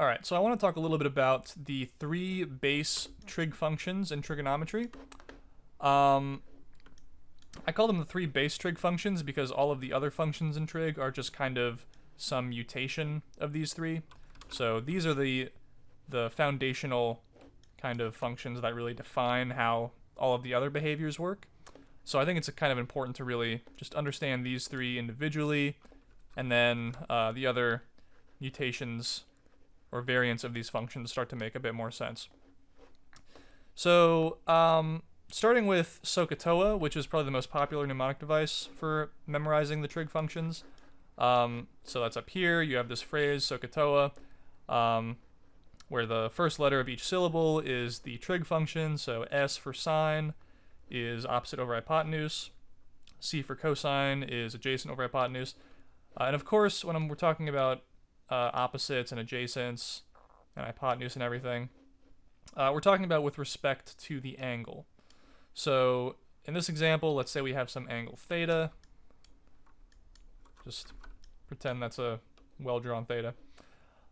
Alright, so I want to talk a little bit about the three base trig functions in trigonometry. I call them the three base trig functions because all of the other functions in trig are just kind of some mutation of these three. So these are the foundational kind of functions that really define how all of the other behaviors work. So I think it's kind of important to really just understand these three individually, and then the other mutations or variants of these functions start to make a bit more sense. So starting with SOHCAHTOA, which is probably the most popular mnemonic device for memorizing the trig functions. So that's up here. You have this phrase, SOHCAHTOA, where the first letter of each syllable is the trig function. So S for sine is opposite over hypotenuse. C for cosine is adjacent over hypotenuse. And of course, when we're talking about opposites and adjacents and hypotenuse and everything, we're talking about with respect to the angle. So in this example, let's say we have some angle theta. Just pretend that's a well-drawn theta.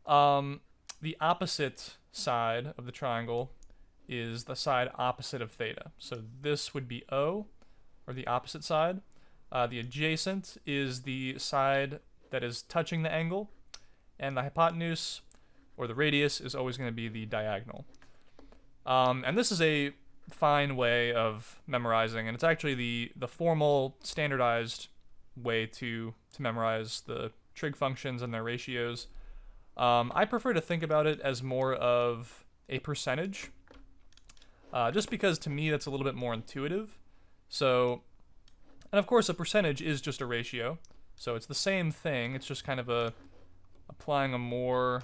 The opposite side of the triangle is the side opposite of theta. So this would be O, or the opposite side. The adjacent is the side that is touching the angle, and the hypotenuse, or the radius, is always going to be the diagonal. And this is a fine way of memorizing, and it's actually the formal, standardized way to memorize the trig functions and their ratios. I prefer to think about it as more of a percentage, just because to me that's a little bit more intuitive. So, and of course a percentage is just a ratio, so it's the same thing, it's just kind of applying a more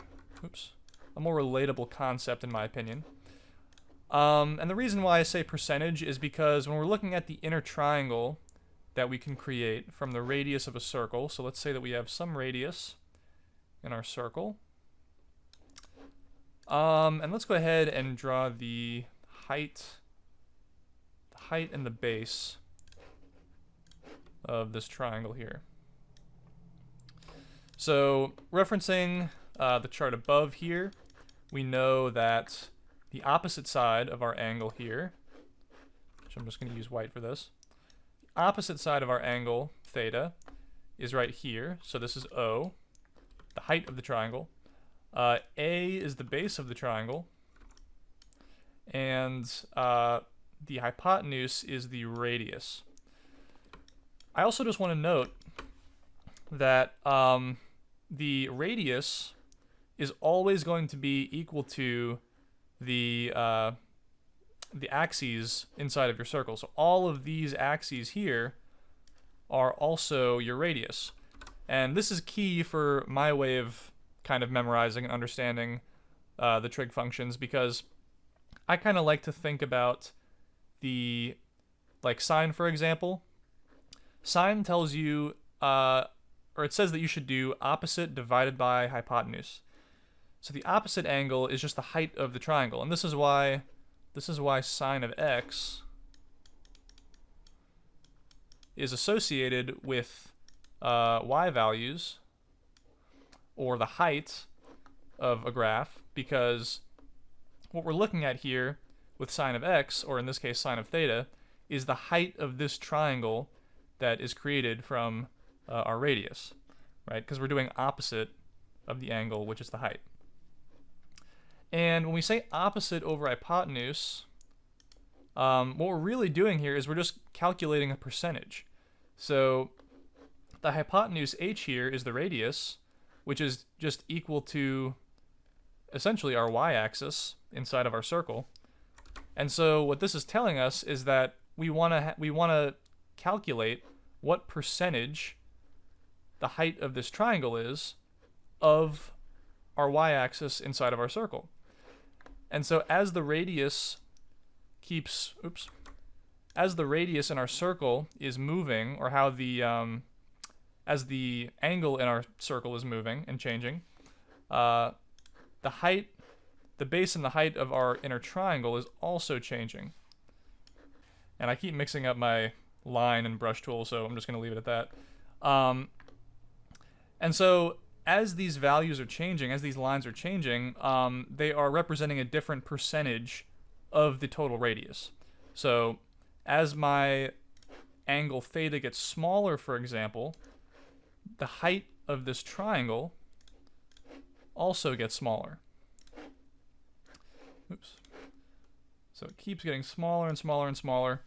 relatable concept in my opinion. And the reason why I say percentage is because when we're looking at the inner triangle that we can create from the radius of a circle, so let's say that we have some radius in our circle. And let's go ahead and draw the height and the base of this triangle here. So referencing the chart above here, we know that the opposite side of our angle here, which I'm just going to use white for this, the opposite side of our angle, theta, is right here. So this is O, the height of the triangle. A is the base of the triangle, and the hypotenuse is the radius. I also just want to note that the radius is always going to be equal to the axes inside of your circle. So all of these axes here are also your radius. And this is key for my way of kind of memorizing and understanding the trig functions, because I kind of like to think about like sine, for example. Sine tells you, or it says that you should do opposite divided by hypotenuse. So the opposite angle is just the height of the triangle, and this is why sine of x is associated with y values, or the height of a graph, because what we're looking at here with sine of x, or in this case sine of theta, is the height of this triangle that is created from our radius, right? Because we're doing opposite of the angle, which is the height. And when we say opposite over hypotenuse, what we're really doing here is we're just calculating a percentage. So the hypotenuse h here is the radius, which is just equal to essentially our y-axis inside of our circle. And so what this is telling us is that we want to calculate what percentage the height of this triangle is of our y-axis inside of our circle. And so as the radius in our circle is moving, or how as the angle in our circle is moving and changing, the base and the height of our inner triangle is also changing. And I keep mixing up my line and brush tool, so I'm just going to leave it at that. And so as these values are changing, as these lines are changing, they are representing a different percentage of the total radius. So as my angle theta gets smaller, for example, the height of this triangle also gets smaller. Oops. So it keeps getting smaller and smaller and smaller.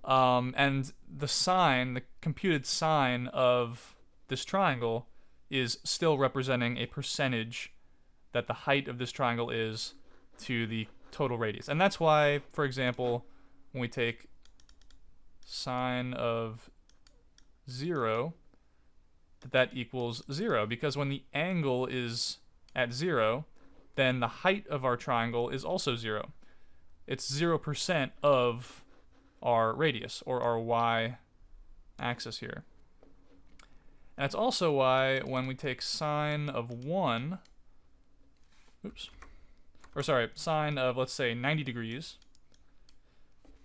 And the sine, the computed sine of this triangle is still representing a percentage that the height of this triangle is to the total radius. And that's why, for example, when we take sine of 0, that equals 0, because when the angle is at 0, then the height of our triangle is also 0. It's 0% of our radius, or our y-axis here. And that's also why when we take sine of 1, sine of, let's say, 90 degrees,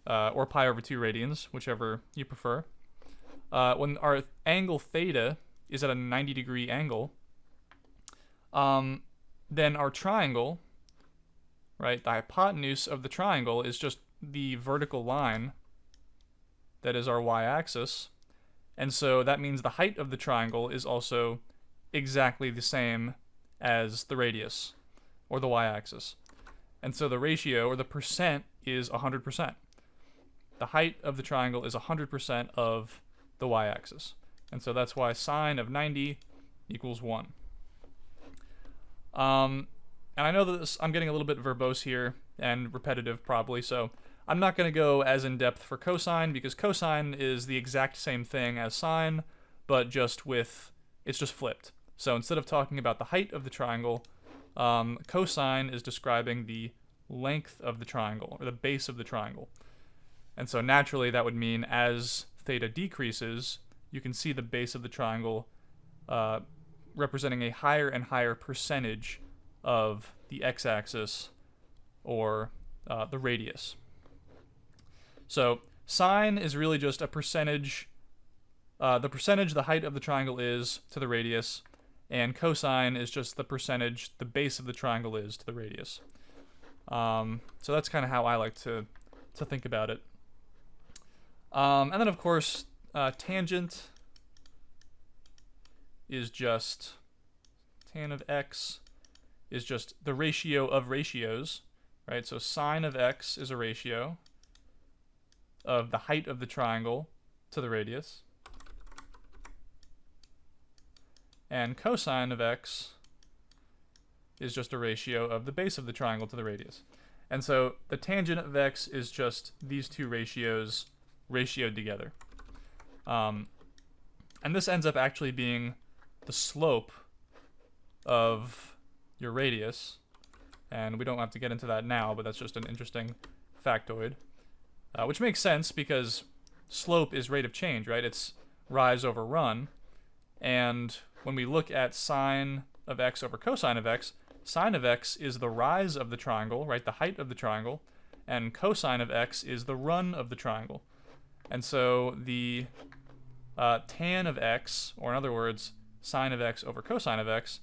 or pi over 2 radians, whichever you prefer, when our angle theta is at a 90-degree angle, then our triangle, right, the hypotenuse of the triangle is just the vertical line that is our y-axis, and so that means the height of the triangle is also exactly the same as the radius, or the y-axis. And so the ratio, or the percent, is 100%. The height of the triangle is 100% of the y-axis. And so that's why sine of 90 equals 1. And I know that I'm getting a little bit verbose here, and repetitive probably, so I'm not going to go as in-depth for cosine, because cosine is the exact same thing as sine, but it's just flipped. So instead of talking about the height of the triangle, cosine is describing the length of the triangle, or the base of the triangle. And so naturally that would mean as theta decreases, you can see the base of the triangle representing a higher and higher percentage of the x-axis, or the radius. So sine is really just a percentage, the percentage the height of the triangle is to the radius, and cosine is just the percentage the base of the triangle is to the radius. So that's kind of how I like to think about it. And then, of course, tangent is just tan of x is just the ratio of ratios, right? So sine of x is a ratio of the height of the triangle to the radius, and cosine of x is just a ratio of the base of the triangle to the radius. And so the tangent of x is just these two ratios ratioed together. And this ends up actually being the slope of your radius, and we don't have to get into that now, but that's just an interesting factoid. Which makes sense because slope is rate of change, right? It's rise over run. And when we look at sine of x over cosine of x, sine of x is the rise of the triangle, right? The height of the triangle. And cosine of x is the run of the triangle. And so the tan of x, or in other words, sine of x over cosine of x,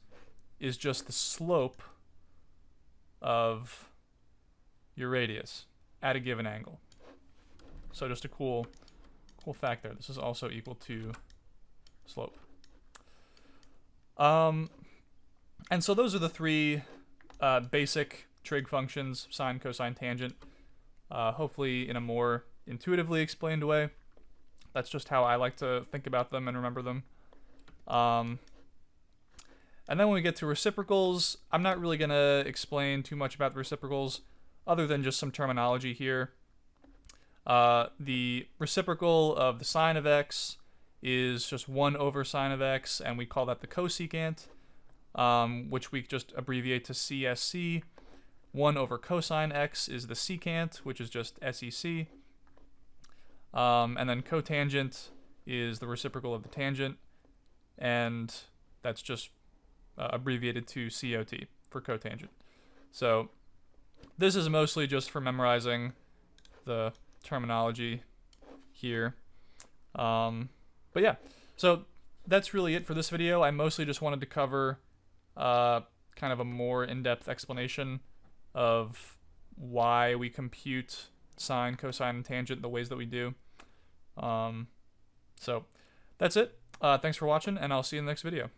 is just the slope of your radius at a given angle. So just a cool fact there. This is also equal to slope. And so those are the three basic trig functions: sine, cosine, tangent. Hopefully in a more intuitively explained way. That's just how I like to think about them and remember them. And then when we get to reciprocals, I'm not really going to explain too much about the reciprocals other than just some terminology here. The reciprocal of the sine of x is just 1 over sine of x, and we call that the cosecant, which we just abbreviate to CSC. 1 over cosine x is the secant, which is just SEC. And then cotangent is the reciprocal of the tangent, and that's just abbreviated to COT for cotangent. So this is mostly just for memorizing the terminology here. But yeah, so that's really it for this video. I mostly just wanted to cover kind of a more in-depth explanation of why we compute sine, cosine, and tangent the ways that we do. So that's it. Thanks for watching, and I'll see you in the next video.